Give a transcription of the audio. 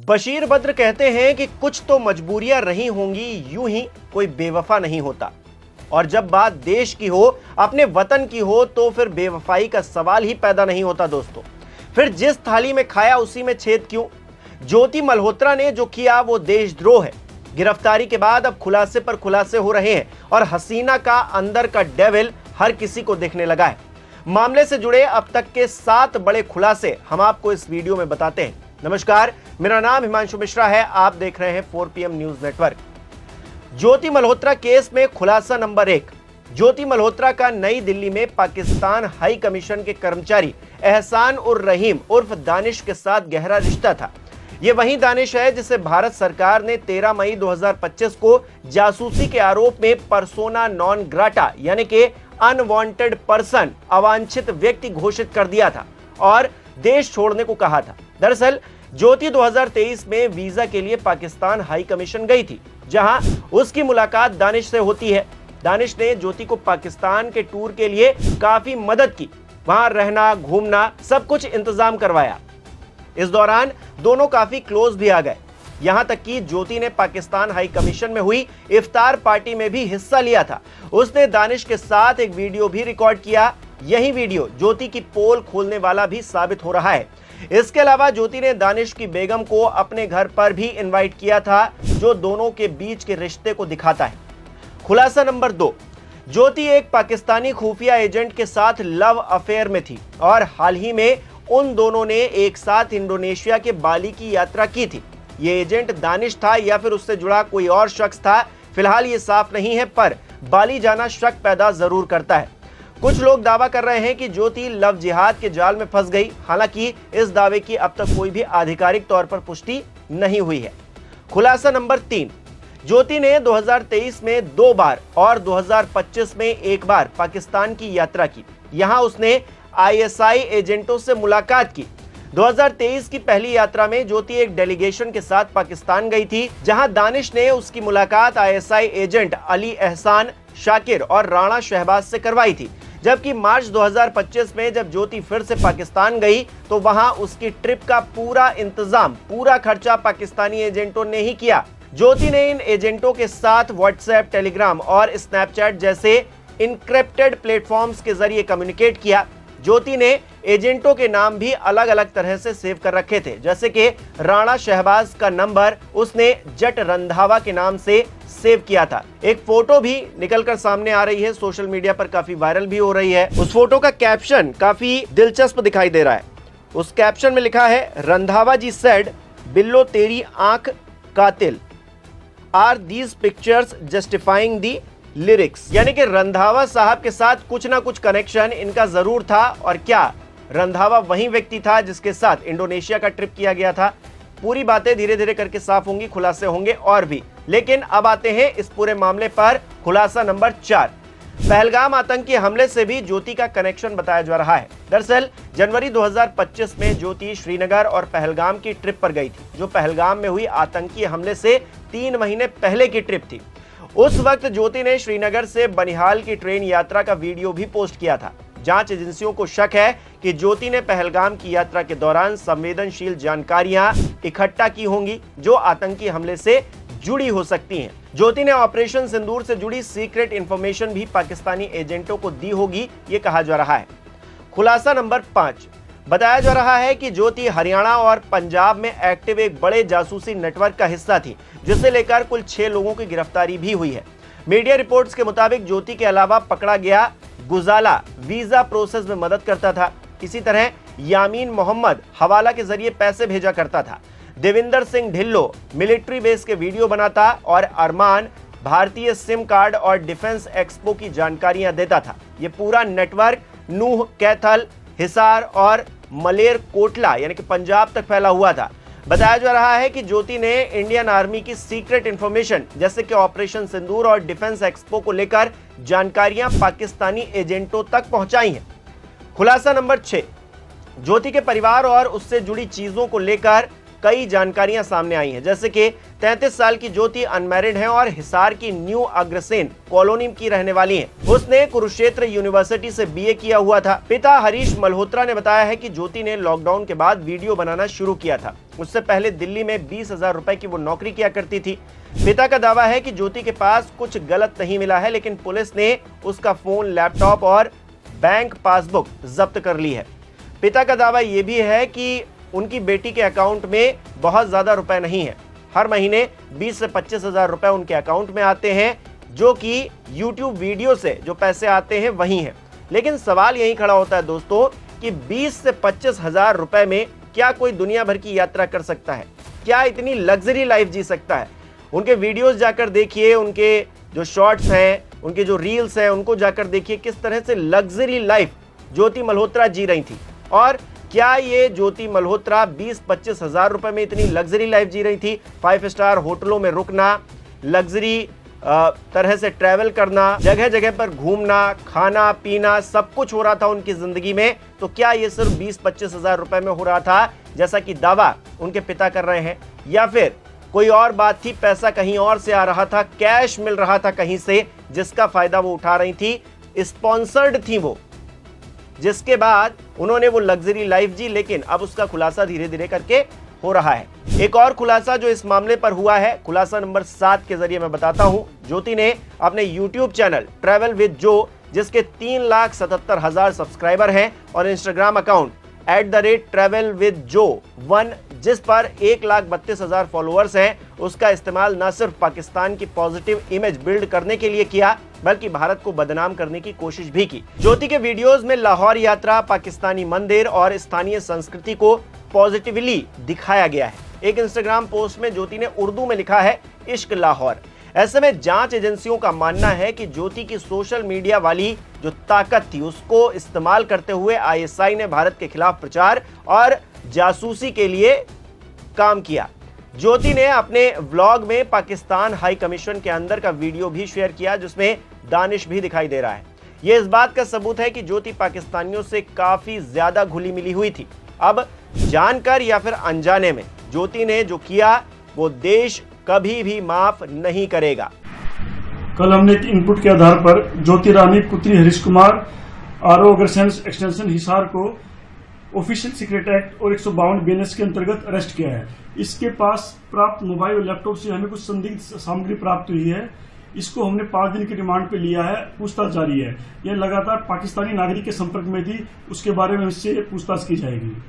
बशीर बद्र कहते हैं कि कुछ तो मजबूरियां रही होंगी, यूं ही कोई बेवफा नहीं होता। और जब बात देश की हो, अपने वतन की हो, तो फिर बेवफाई का सवाल ही पैदा नहीं होता दोस्तों। फिर जिस थाली में खाया उसी में छेद क्यों? ज्योति मल्होत्रा ने जो किया वो देशद्रोह है। गिरफ्तारी के बाद अब खुलासे पर खुलासे हो रहे हैं और हसीना का अंदर का डेविल हर किसी को दिखने लगा है। मामले से जुड़े अब तक के 7 बड़े खुलासे हम आपको इस वीडियो में बताते हैं। नमस्कार, मेरा नाम हिमांशु मिश्रा है। आप देख रहे हैं 4 PM न्यूज नेटवर्क। ज्योति मल्होत्रा केस में खुलासा नंबर 1। ज्योति मल्होत्रा का नई दिल्ली में पाकिस्तान हाई कमीशन के कर्मचारी एहसान उर रहीम उर्फ दानिश के साथ गहरा रिश्ता था। यह वही दानिश है जिसे भारत सरकार ने 13 मई 2025 को जासूसी के आरोप में पर्सोना नॉन ग्राटा यानी कि अनवांटेड पर्सन, अवांछित व्यक्ति घोषित कर दिया था और देश छोड़ने को कहा था। दरअसल ज्योति 2023 में वीजा के लिए पाकिस्तान हाई कमीशन गई थी, जहां उसकी मुलाकात दानिश से होती है। दानिश ने ज्योति को पाकिस्तान के टूर के लिए काफी मदद की, वहां रहना, घूमना, सब कुछ इंतजाम करवाया। इस दौरान दोनों काफी क्लोज भी आ गए। यहां तक कि ज्योति ने पाकिस्तान हाई कमीशन में हुई इफ्तार पार्टी में भी हिस्सा लिया था। उसने दानिश के साथ एक वीडियो भी रिकॉर्ड किया। यही वीडियो ज्योति की पोल खोलने वाला भी साबित हो रहा है। इसके अलावा ज्योति ने दानिश की बेगम को अपने घर पर भी इनवाइट किया था, जो दोनों के बीच के रिश्ते को दिखाता है। खुलासा नंबर 2। ज्योति एक पाकिस्तानी खुफिया एजेंट के साथ लव अफेयर में थी और हाल ही में उन दोनों ने एक साथ इंडोनेशिया के बाली की यात्रा की थी। ये एजेंट दानिश था या फिर उससे जुड़ा कोई और शख्स था, फिलहाल ये साफ नहीं है, पर बाली जाना शक पैदा जरूर करता है। कुछ लोग दावा कर रहे हैं कि ज्योति लव जिहाद के जाल में फंस गई। हालांकि इस दावे की अब तक कोई भी आधिकारिक तौर पर पुष्टि नहीं हुई है। खुलासा नंबर 3। ज्योति ने 2023 में 2 बार और 2025 में 1 बार पाकिस्तान की यात्रा की। यहां उसने ISI एजेंटों से मुलाकात की। 2023 की पहली यात्रा में ज्योति एक डेलीगेशन के साथ पाकिस्तान गई थी, जहां दानिश ने उसकी मुलाकात ISI एजेंट अली एहसान, शाकिर और राणा शहबाज से करवाई थी। जबकि मार्च 2025 में जब ज्योति फिर से पाकिस्तान गई तो वहां उसकी ट्रिप का पूरा इंतजाम, पूरा खर्चा पाकिस्तानी एजेंटों ने ही किया। ज्योति ने इन एजेंटों के साथ व्हाट्सएप, टेलीग्राम और स्नैपचैट जैसे इनक्रिप्टेड प्लेटफॉर्म्स के जरिए कम्युनिकेट किया। ज्योति ने एजेंटों के नाम भी अलग अलग तरह से सेव कर रखे थे, जैसे कि राणा शहबाज का नंबर उसने जट रंधावा के नाम से सेव किया था। एक फोटो भी निकलकर सामने आ रही है, सोशल मीडिया पर काफी वायरल भी हो रही है। उस फोटो का कैप्शन काफी दिलचस्प दिखाई दे रहा है। उस कैप्शन में लिखा है, रंधावा जी सेड, बिल्लो तेरी आंख कातिल, are these pictures justifying the lyrics. यानी कि रंधावा साहब के साथ कुछ ना कुछ कनेक्शन इनका जरूर था। और क्या रंधावा वही व्यक्ति था जिसके साथ इंडोनेशिया का ट्रिप किया गया था? पूरी बातें धीरे धीरे करके साफ होंगी, खुलासे होंगे और भी। लेकिन अब आते हैं इस पूरे मामले पर। खुलासा नंबर 4। पहलगाम आतंकी हमले से भी ज्योति का कनेक्शन बताया जा रहा है। दरअसल जनवरी 2025 में ज्योति श्रीनगर और पहलगाम की ट्रिप पर गई थी, जो पहलगाम में हुई आतंकी हमले से 3 महीने पहले की ट्रिप थी। उस वक्त ज्योति ने श्रीनगर से बनिहाल की ट्रेन यात्रा का वीडियो भी पोस्ट किया था। जांच एजेंसियों को शक है कि ज्योति ने पहलगाम की यात्रा के दौरान संवेदनशील जानकारियां इकट्ठा की होंगी, जो आतंकी हमले से जुड़ी हो सकती हैं। ज्योति ने ऑपरेशन सिंदूर से जुड़ी सीक्रेट इंफॉर्मेशन भी पाकिस्तानी एजेंटों को दी होगी, ये कहा जा रहा है। खुलासा नंबर 5। बताया जा रहा है कि ज्योति हरियाणा और पंजाब में एक्टिव एक बड़े जासूसी नेटवर्क का हिस्सा थी, जिसे लेकर कुल 6 लोगों की गिरफ्तारी भी हुई है। मीडिया रिपोर्ट्स के मुताबिक ज्योति के अलावा पकड़ा गया गुजाला वीजा प्रोसेस में मदद करता था। इसी तरह यामीन मोहम्मद हवाला के जरिए पैसे भेजा करता था। देविंदर सिंह ढिल्लो मिलिट्री बेस के वीडियो बनाता और अरमान भारतीय सिम कार्ड और डिफेंस एक्सपो की जानकारियां देता था। यह पूरा नेटवर्क नूह, कैथल, हिसार और मलेर कोटला यानी कि पंजाब तक फैला हुआ था। बताया जा रहा है कि ज्योति ने इंडियन आर्मी की सीक्रेट इंफॉर्मेशन जैसे कि ऑपरेशन सिंदूर और डिफेंस एक्सपो को लेकर जानकारियां पाकिस्तानी एजेंटों तक पहुंचाई हैं। खुलासा नंबर 6। ज्योति के परिवार और उससे जुड़ी चीजों को लेकर कई जानकारियां सामने आई हैं, जैसे कि 33 साल की ज्योति अनमैरिड है और हिसार की न्यू अग्रसेन कॉलोनी की रहने वाली है। उसने कुरुक्षेत्र यूनिवर्सिटी से बीए किया हुआ था। पिता हरीश मल्होत्रा ने बताया है कि ज्योति ने लॉकडाउन के बाद वीडियो बनाना शुरू किया था। उससे पहले दिल्ली में 20,000 रुपए की वो नौकरी किया करती थी। पिता का दावा है कि ज्योति के पास कुछ गलत नहीं मिला है, लेकिन पुलिस ने उसका फोन, लैपटॉप और बैंक पासबुक जब्त कर ली है। पिता का दावा यह भी है कि उनकी बेटी के अकाउंट में बहुत ज्यादा रुपए नहीं है। हर महीने 20 से 25,000 रुपए उनके अकाउंट में आते हैं, जो कि YouTube वीडियो से जो पैसे आते हैं वही हैं। लेकिन सवाल यही खड़ा होता है दोस्तों कि 20 से 25,000 रुपए में क्या कोई दुनिया भर की यात्रा कर सकता है? क्या इतनी लग्जरी लाइफ जी सकता है? उनके वीडियोस जाकर देखिए, उनके जो शॉर्ट्स हैं, उनके जो रील्स हैं, उनको जाकर देखिए किस तरह से लग्जरी लाइफ ज्योति मल्होत्रा जी रही थी। और क्या ये ज्योति मल्होत्रा 20-25 हजार रुपए में इतनी लग्जरी लाइफ जी रही थी? 5 स्टार होटलों में रुकना, लग्जरी तरह से ट्रैवल करना, जगह जगह पर घूमना, खाना पीना, सब कुछ हो रहा था उनकी जिंदगी में। तो क्या ये सिर्फ 20-25 हजार रुपए में हो रहा था, जैसा कि दावा उनके पिता कर रहे हैं, या फिर कोई और बात थी? पैसा कहीं और से आ रहा था, कैश मिल रहा था कहीं से, जिसका फायदा वो उठा रही थी, स्पॉन्सर्ड थी वो, जिसके बाद उन्होंने वो लग्जरी लाइफ जी। लेकिन अब उसका खुलासा धीरे धीरे करके हो रहा है। एक और खुलासा जो इस मामले पर हुआ है, खुलासा नंबर 7 के जरिए मैं बताता हूं। ज्योति ने अपने YouTube चैनल ट्रैवल विद जो, जिसके 3,77,000 सब्सक्राइबर हैं, और इंस्टाग्राम अकाउंट @travelwithjo1, जिस पर 1,32,000 फॉलोअर्स हैं, उसका इस्तेमाल न सिर्फ पाकिस्तान की पॉजिटिव इमेज बिल्ड करने के लिए किया, बल्कि भारत को बदनाम करने की कोशिश भी की। ज्योति के वीडियोस में लाहौर यात्रा, पाकिस्तानी मंदिर और स्थानीय संस्कृति को पॉजिटिवली दिखाया गया है। एक इंस्टाग्राम पोस्ट में ज्योति ने उर्दू में लिखा है, इश्क लाहौर। ऐसे में जांच एजेंसियों का मानना है कि ज्योति की सोशल मीडिया वाली जो ताकत थी, उसको इस्तेमाल करते हुए ISI ने भारत के खिलाफ प्रचार और जासूसी के लिए काम किया। ज्योति ने अपने व्लॉग में पाकिस्तान हाई कमीशन के अंदर का वीडियो भी शेयर किया, जिसमें दानिश भी दिखाई दे रहा है। यह इस बात का सबूत है कि ज्योति पाकिस्तानियों से काफी ज्यादा घुली मिली हुई थी। अब जानकर या फिर अनजाने में ज्योति ने जो किया, वो देश कभी भी माफ नहीं करेगा। कल हमने एक इनपुट के आधार पर ज्योति रानी पुत्री हरीश कुमार RO अग्रसेन एक्सटेंशन हिसार को ऑफिशियल सीक्रेट एक्ट और 152 BNS के अंतर्गत अरेस्ट किया है। इसके पास प्राप्त मोबाइल और लैपटॉप से हमें कुछ संदिग्ध सामग्री प्राप्त हुई है। इसको हमने 5 दिन की रिमांड पे लिया है, पूछताछ जारी है। यह लगातार पाकिस्तानी नागरिक के संपर्क में थी, उसके बारे में इससे पूछताछ की जाएगी।